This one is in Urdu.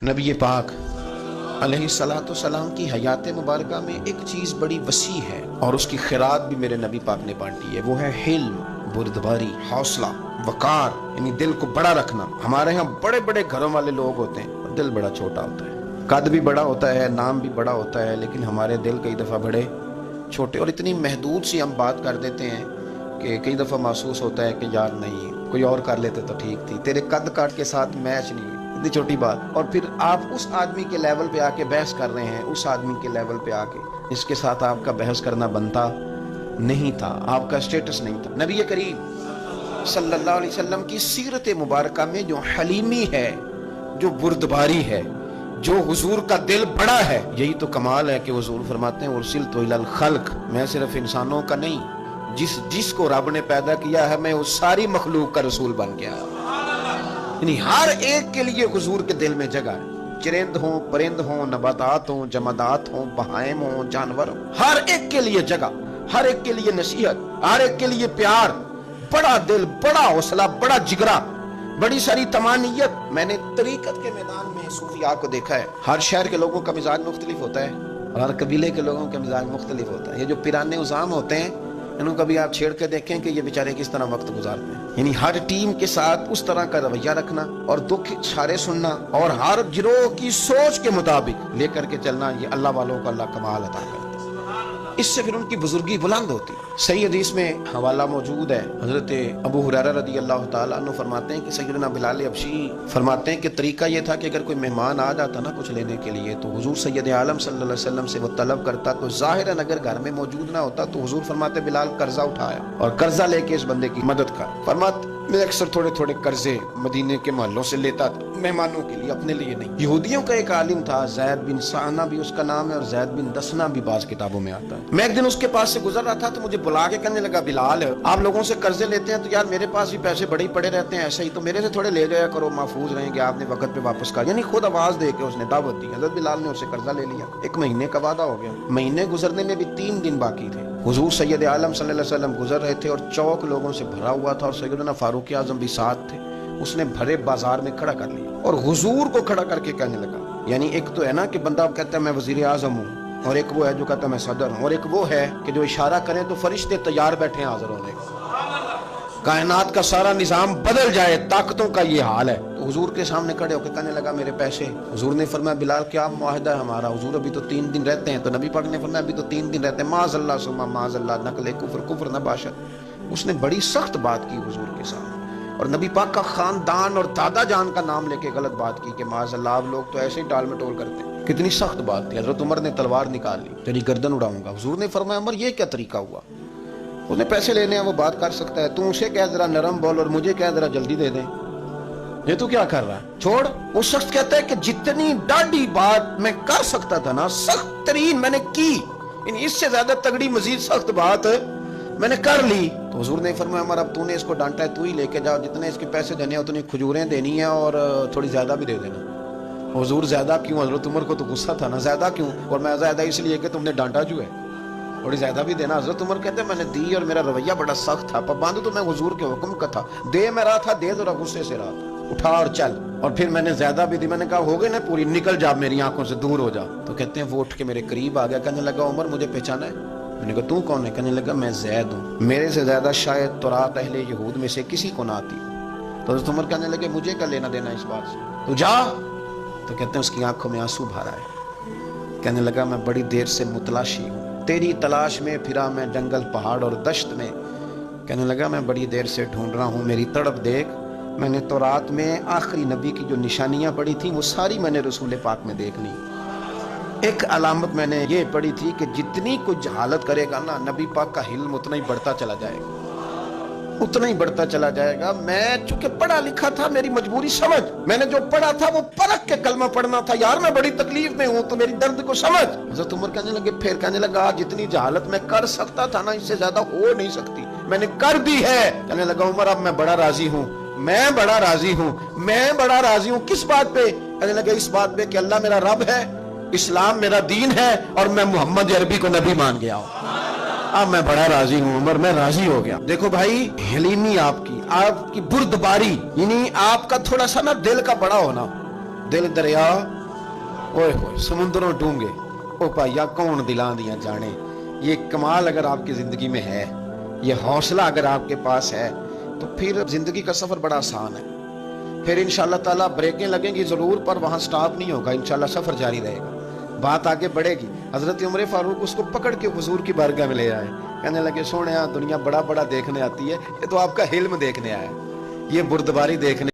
نبی پاک علیہ السلام کی حیات مبارکہ میں ایک چیز بڑی وسیع ہے اور اس کی خیرات بھی میرے نبی پاک نے بانٹی ہے، وہ ہے حلم، بردباری، حوصلہ، وقار، یعنی دل کو بڑا رکھنا۔ ہمارے ہاں بڑے بڑے گھروں والے لوگ ہوتے ہیں اور دل بڑا چھوٹا ہوتا ہے، قد بھی بڑا ہوتا ہے، نام بھی بڑا ہوتا ہے، لیکن ہمارے دل کئی دفعہ بڑے چھوٹے اور اتنی محدود سی ہم بات کر دیتے ہیں کہ کئی دفعہ محسوس ہوتا ہے کہ یار نہیں، کوئی اور کر لیتے تو ٹھیک تھی، تیرے قد کاٹ کے ساتھ میچ نہیں ہوئی، اتنی چھوٹی بات۔ اور پھر آپ اس آدمی کے لیول پہ آ کے بحث کر رہے ہیں، اس آدمی کے لیول پہ آ کے اس کے ساتھ آپ کا بحث کرنا بنتا نہیں تھا، آپ کا اسٹیٹس نہیں تھا۔ نبی کریم صلی اللہ علیہ وسلم کی سیرت مبارکہ میں جو حلیمی ہے، جو بردباری ہے، جو حضور کا دل بڑا ہے، یہی تو کمال ہے کہ حضور فرماتے ہیں ارسلت الی الخلق، میں صرف انسانوں کا نہیں، جس کو رب نے پیدا کیا ہے میں اس ساری مخلوق کا رسول بن گیا، یعنی ہر ایک کے لیے حضور کے دل میں جگہ ہے، چرند ہوں، پرند ہوں، نباتات ہوں، جمادات ہوں، بہائم ہوں، جانور ہوں، ہر ایک کے لیے جگہ، ہر ایک کے لیے نصیحت، ہر ایک کے لیے پیار، بڑا دل، بڑا حوصلہ، بڑا جگرا، بڑی ساری تمانیت۔ میں نے طریقت کے میدان میں صوفیاء کو دیکھا ہے، ہر شہر کے لوگوں کا مزاج مختلف ہوتا ہے اور ہر قبیلے کے لوگوں کا مزاج مختلف ہوتا ہے۔ یہ جو پیرانے عظام ہوتے ہیں، انہوں کبھی آپ چھیڑ کے دیکھیں کہ یہ بیچارے کس طرح وقت گزارتے ہیں، یعنی ہر ٹیم کے ساتھ اس طرح کا رویہ رکھنا اور دکھ اشارے سننا اور ہر گروہ کی سوچ کے مطابق لے کر کے چلنا، یہ اللہ والوں کو اللہ کمال عطا کرتا ہے، اس سے پھر ان کی بزرگی بلند ہوتی۔ صحیح حدیث میں حوالہ موجود ہے، حضرت ابو ہریرہ رضی اللہ تعالیٰ عنہ فرماتے ہیں کہ سیدنا بلال حبشی فرماتے ہیں کہ طریقہ یہ تھا کہ اگر کوئی مہمان آ جاتا نا کچھ لینے کے لیے تو حضور سید عالم صلی اللہ علیہ وسلم سے وہ طلب کرتا، تو ظاہراً اگر گھر میں موجود نہ ہوتا تو حضور فرماتے بلال قرضہ اٹھایا اور قرضہ لے کے اس بندے کی مدد کر۔ فرماتے میں اکثر تھوڑے تھوڑے قرضے مدینے کے محلوں سے لیتا تھا، مہمانوں کے لیے، اپنے لیے نہیں۔ یہودیوں کا ایک عالم تھا، زید بن سعنہ بھی اس کا نام ہے اور زید بن دسنہ بھی بعض کتابوں میں آتا ہے۔ میں ایک دن اس کے پاس سے گزر رہا تھا تو مجھے بلا کے کہنے لگا بلال آپ لوگوں سے قرضے لیتے ہیں تو یار میرے پاس بھی پیسے بڑے ہی پڑے رہتے ہیں، ایسے ہی تو میرے سے تھوڑے لے جایا کرو، محفوظ رہیں گے، آپ نے وقت پہ واپس کر، یعنی خود آواز دے کے اس نے دعوت دی۔ حضرت بلال نے اسے قرضہ لے لیا، ایک مہینے کا وعدہ ہو گیا، مہینے گزرنے میں بھی 3 دن باقی تھے۔ حضور سید عالم صلی اللہ علیہ وسلم گزر رہے تھے اور چوک لوگوں سے بھرا ہوا تھا اور سیدنا فاروق اعظم بھی ساتھ تھے، اس نے بھرے بازار میں کھڑا کر لیا اور حضور کو کھڑا کر کے کہنے لگا، یعنی ایک تو ہے نا کہ بندہ کہتا ہے میں وزیر اعظم ہوں، اور ایک وہ ہے جو کہتا ہے میں صدر ہوں، اور ایک وہ ہے کہ جو اشارہ کریں تو فرشتے تیار بیٹھے ہیں حاضر ہونے کا، کائنات کا سارا نظام بدل جائے، طاقتوں کا یہ حال ہے۔ تو حضور کے سامنے کھڑے ہو کے کہنے لگا میرے پیسے۔ حضور نے فرمایا بلال کیا معاہدہ ہے ہمارا؟ حضور ابھی تو 3 دن رہتے ہیں۔ تو نبی پاک نے فرمایا ابھی تو 3 دن رہتے ہیں، معاذ اللہ ثم معاذ اللہ، نقل کفر نہ باشد۔ اس نے بڑی سخت بات کی حضور کے سامنے، اور نبی پاک کا خاندان اور دادا جان کا نام لے کے غلط بات کی کہ معاذ اللہ آپ لوگ تو ایسے ہی ٹال مٹول کرتے ہیں۔ کتنی سخت بات تھی۔ حضرت عمر نے تلوار نکال لی، تیری گردن اڑاؤں گا۔ حضور نے فرمایا عمر یہ کیا طریقہ ہوا؟ اس نے پیسے لینے ہیں وہ بات کر سکتا ہے، تو اسے کہہ ذرا نرم بول اور مجھے کہہ ذرا جلدی دے دیں، یہ تو کیا کر رہا ہے؟ چھوڑ۔ وہ شخص کہتا ہے کہ جتنی ڈاڈی بات میں کر سکتا تھا نا، سخت ترین میں نے کی، یعنی اس سے زیادہ تگڑی مزید سخت بات میں نے کر لی۔ تو حضور نے فرمایا عمر اب تو نے اس کو ڈانٹا ہے، تو ہی لے کے جاؤ، جتنے اس کے پیسے دینے ہیں اتنی کھجوریں دینی ہیں اور تھوڑی زیادہ بھی دے دینا۔ حضور زیادہ کیوں؟ حضرت عمر کو تو غصہ تھا نا، زیادہ کیوں؟ اور میں زیادہ اس لیے کہ تم نے ڈانٹا جو ہے، تھوڑی زیادہ بھی دینا۔ حضرت عمر کہتے ہیں میں نے دی اور میرا رویہ بڑا سخت تھا، پابند تو میں حضور کے حکم کا تھا، دے میں رہا تھا، دے ذرا غصے سے رہا تھا، اٹھا اور چل۔ اور پھر میں نے زیادہ بھی دی، میں نے کہا ہو گئے نا پوری، نکل جا میری آنکھوں سے دور ہو جا۔ تو کہتے ہیں وہ اٹھ کے میرے قریب آ گیا، کہنے لگا عمر مجھے پہچانا ہے؟ میں نے کہا تو کون ہے؟ کہنے لگا میں زید ہوں، میرے سے زیادہ شاید تورات اہل یہود میں سے کسی کو نہ آتی۔ تو حضرت عمر کہنے لگے مجھے کیا لینا دینا اس بات سے، تو جا۔ تو کہتے ہیں اس کی آنکھوں میں آنسو بھر آئے، کہنے لگا میں بڑی دیر سے متلاشی ہوں، تیری تلاش میں پھرا میں جنگل پہاڑ اور دشت میں، کہنے لگا میں بڑی دیر سے ڈھونڈ رہا ہوں، میری تڑپ دیکھ، میں نے تورات میں آخری نبی کی جو نشانیاں پڑھی تھیں وہ ساری میں نے رسول پاک میں دیکھ لی۔ ایک علامت میں نے یہ پڑھی تھی کہ جتنی کوئی جہالت کرے گا نا، نبی پاک کا علم اتنا ہی بڑھتا چلا جائے گا، اتنا ہی بڑھتا چلا جائے گا۔ میں چونکہ پڑھا لکھا تھا، میری مجبوری سمجھ، میں نے جو پڑھا تھا وہ پرکھ کے کلمہ پڑھنا تھا، یار میں بڑی تکلیف میں ہوں تو میری درد کو سمجھ۔ حضرت عمر کہنے لگے، پھر کہنے لگا جتنی جہالت میں کر سکتا تھا نا اس سے زیادہ ہو نہیں سکتی، میں نے کر دی ہے۔ کہنے لگا عمر اب میں بڑا راضی ہوں، میں بڑا راضی ہوں، میں بڑا راضی ہوں۔ کس بات پہ؟ کہنے لگا اس بات پہ کہ اللہ میرا رب ہے، اسلام میرا دین ہے اور میں محمد عربی کو نبی مان گیا ہوں، اب میں بڑا راضی ہوں عمر، میں راضی ہو گیا۔ دیکھو بھائی حلیمی آپ کی بردباری، یعنی آپ کا تھوڑا سا نا دل کا بڑا ہونا، دل دریا اوئے ہوئے سمندروں ڈونگے، او پائیا کون دلاں دیاں جانے۔ یہ کمال اگر آپ کی زندگی میں ہے، یہ حوصلہ اگر آپ کے پاس ہے، تو پھر زندگی کا سفر بڑا آسان ہے۔ پھر انشاءاللہ تعالیٰ بریکیں لگیں گی ضرور، پر وہاں سٹاپ نہیں ہوگا، انشاءاللہ سفر جاری رہے گا، بات آگے بڑھے گی۔ حضرت عمر فاروق اس کو پکڑ کے حضور کی بارگاہ میں لے آئے، کہنے لگے سونے دنیا بڑا بڑا دیکھنے آتی ہے، یہ تو آپ کا حلم دیکھنے آیا ہے، یہ بردباری دیکھنے